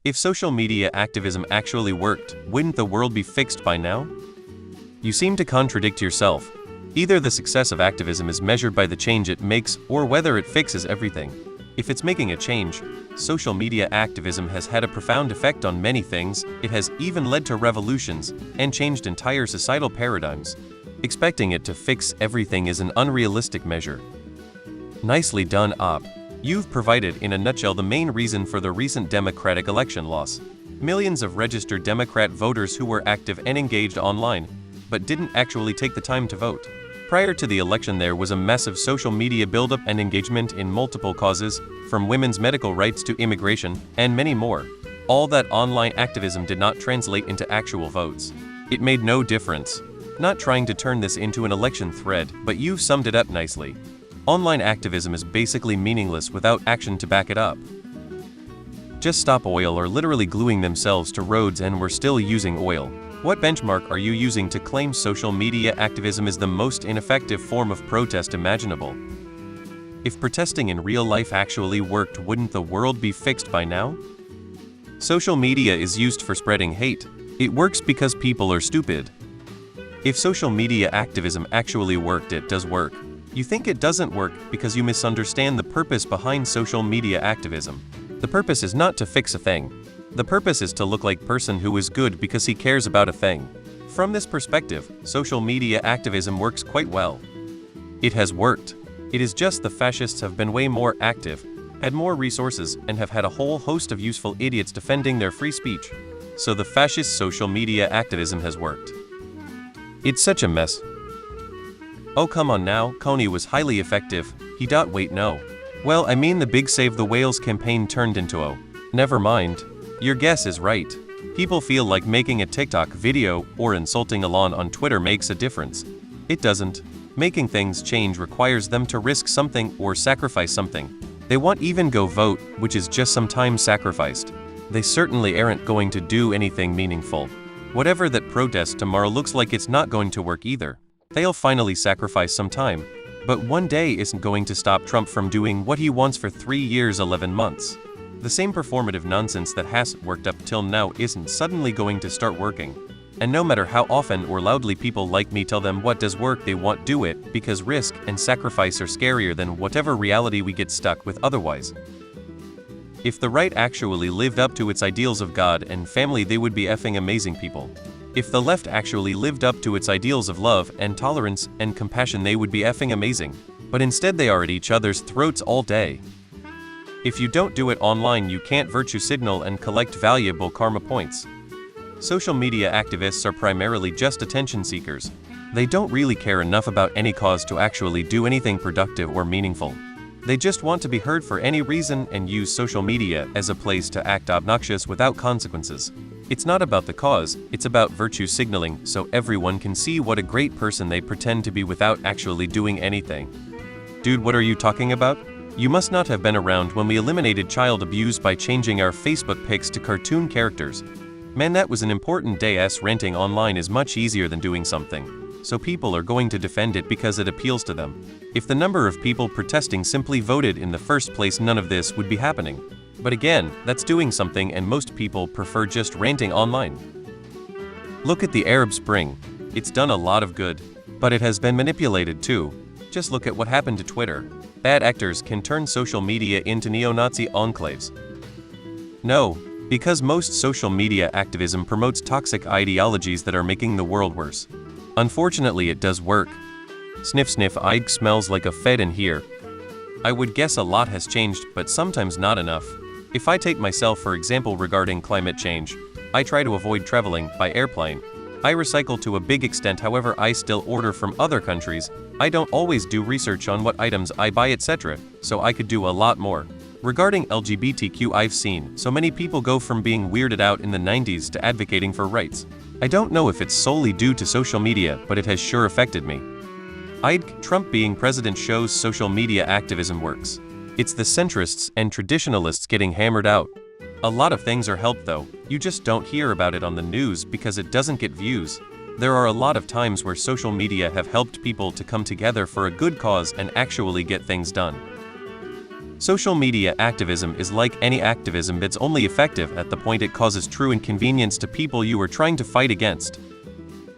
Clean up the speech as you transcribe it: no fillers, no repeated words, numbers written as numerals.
If social media activism actually worked, wouldn't the world be fixed by now? You seem to contradict yourself. Either the success of activism is measured by the change it makes or whether it fixes everything. If it's making a change, social media activism has had a profound effect on many things. It has even led to revolutions and changed entire societal paradigms. Expecting it to fix everything is an unrealistic measure. Nicely done, Op. You've provided in a nutshell the main reason for the recent Democratic election loss. Millions of registered Democrat voters who were active and engaged online, but didn't actually take the time to vote. Prior to the election, there was a massive social media buildup and engagement in multiple causes, from women's medical rights to immigration, and many more. All that online activism did not translate into actual votes. It made no difference. Not trying to turn this into an election thread, but you've summed it up nicely. Online activism is basically meaningless without action to back it up. Just Stop Oil are literally gluing themselves to roads and we're still using oil. What benchmark are you using to claim social media activism is the most ineffective form of protest imaginable? If protesting in real life actually worked, wouldn't the world be fixed by now? Social media is used for spreading hate. It works because people are stupid. If social media activism actually worked, it does work. You think it doesn't work because you misunderstand the purpose behind social media activism. The purpose is not to fix a thing. The purpose is to look like person who is good because he cares about a thing. From this perspective, social media activism works quite well. It has worked. It is just the fascists have been way more active, had more resources, and have had a whole host of useful idiots defending their free speech. So the fascist social media activism has worked. It's such a mess. Oh come on now, Coney was highly effective. Wait no. Well, I mean the big Save the Whales campaign turned into a... Never mind. Your guess is right. People feel like making a TikTok video or insulting Elon on Twitter makes a difference. It doesn't. Making things change requires them to risk something or sacrifice something. They won't even go vote, which is just some time sacrificed. They certainly aren't going to do anything meaningful. Whatever that protest tomorrow looks like it's not going to work either. They'll finally sacrifice some time. But one day isn't going to stop Trump from doing what he wants for 3 years 11 months. The same performative nonsense that hasn't worked up till now isn't suddenly going to start working. And no matter how often or loudly people like me tell them what does work, they won't do it because risk and sacrifice are scarier than whatever reality we get stuck with otherwise. If the right actually lived up to its ideals of God and family, they would be effing amazing people. If the left actually lived up to its ideals of love and tolerance and compassion, they would be effing amazing. But instead they are at each other's throats all day. If you don't do it online, you can't virtue signal and collect valuable karma points. Social media activists are primarily just attention seekers. They don't really care enough about any cause to actually do anything productive or meaningful. They just want to be heard for any reason and use social media as a place to act obnoxious without consequences. It's not about the cause, it's about virtue signaling so everyone can see what a great person they pretend to be without actually doing anything. Dude, what are you talking about? You must not have been around when we eliminated child abuse by changing our Facebook pics to cartoon characters. Man, that was an important day. Ranting online is much easier than doing something. So people are going to defend it because it appeals to them. If the number of people protesting simply voted in the first place, none of this would be happening. But again, that's doing something, and most people prefer just ranting online. Look at the Arab Spring. It's done a lot of good. But it has been manipulated too. Just look at what happened to Twitter. Bad actors can turn social media into neo-Nazi enclaves. No, because most social media activism promotes toxic ideologies that are making the world worse. Unfortunately, it does work. Sniff sniff, Ike smells like a Fed in here. I would guess a lot has changed, but sometimes not enough. If I take myself for example regarding climate change, I try to avoid traveling by airplane. I recycle to a big extent, however I still order from other countries. I don't always do research on what items I buy, etc., so I could do a lot more. Regarding LGBTQ, I've seen so many people go from being weirded out in the 90s to advocating for rights. I don't know if it's solely due to social media, but it has sure affected me. Trump being president shows social media activism works. It's the centrists and traditionalists getting hammered out. A lot of things are helped though, you just don't hear about it on the news because it doesn't get views. There are a lot of times where social media have helped people to come together for a good cause and actually get things done. Social media activism is like any activism that's only effective at the point it causes true inconvenience to people you are trying to fight against.